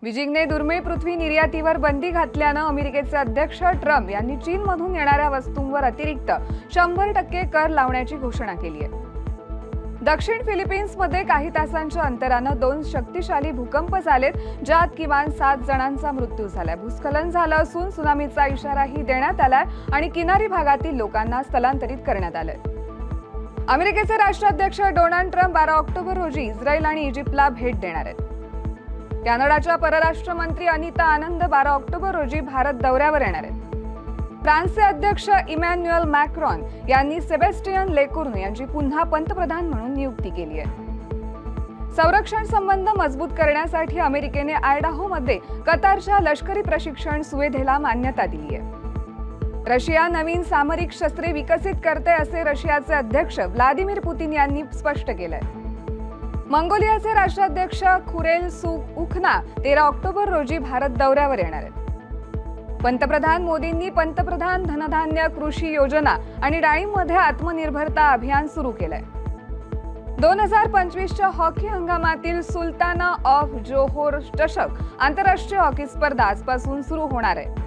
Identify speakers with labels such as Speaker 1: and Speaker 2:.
Speaker 1: बीजिंगने दुर्मिळ पृथ्वी निर्यातीवर बंदी घातल्यानं अमेरिकेचे अध्यक्ष ट्रम्प यांनी चीनमधून येणाऱ्या वस्तूंवर अतिरिक्त 100% कर लावण्याची घोषणा केली आहे। दक्षिण फिलिपाईन्समध्ये काही तासांच्या अंतरानं 2 शक्तिशाली भूकंप झालेत, ज्यात किमान 7 जणांचा मृत्यू झालाय। भूस्खलन झालं असून सुनामीचा इशाराही देण्यात आलाय आणि किनारी भागातील लोकांना स्थलांतरित करण्यात आलंय। अमेरिकेचे राष्ट्राध्यक्ष डोनाल्ड ट्रम्प 12 ऑक्टोबर रोजी इस्रायल आणि इजिप्तला भेट देणार आहेत। कॅनडाच्या परराष्ट्र मंत्री अनिता आनंद 12 ऑक्टोबर रोजी भारत दौऱ्यावर येणार आहेत। फ्रान्सचे अध्यक्ष इमॅन्युएल मॅक्रॉन यांनी सेबॅस्टियन लेकोर्नु यांची पुन्हा पंतप्रधान म्हणून नियुक्ती केली आहे। संरक्षण संबंध मजबूत करण्यासाठी अमेरिकेने आयडाहोमध्ये कतारच्या लष्करी प्रशिक्षण सुविधेला मान्यता दिली आहे। रशिया नवीन सामरिक शस्त्रे विकसित करते असे रशियाचे अध्यक्ष व्लादिमीर पुतिन यांनी स्पष्ट केलंय। मंगोलियाचे राष्ट्राध्यक्ष खुरेलसुखना 13 ऑक्टोबर रोजी भारत दौऱ्यावर येणार आहेत। पंतप्रधान मोदींनी पंतप्रधान धनधान्य कृषी योजना आणि डाळींमध्ये आत्मनिर्भरता अभियान सुरू केलंय। 2025च्या हॉकी हंगामातील सुलताना ऑफ जोहोर चषक आंतरराष्ट्रीय हॉकी स्पर्धा आजपासून सुरू होणार आहे।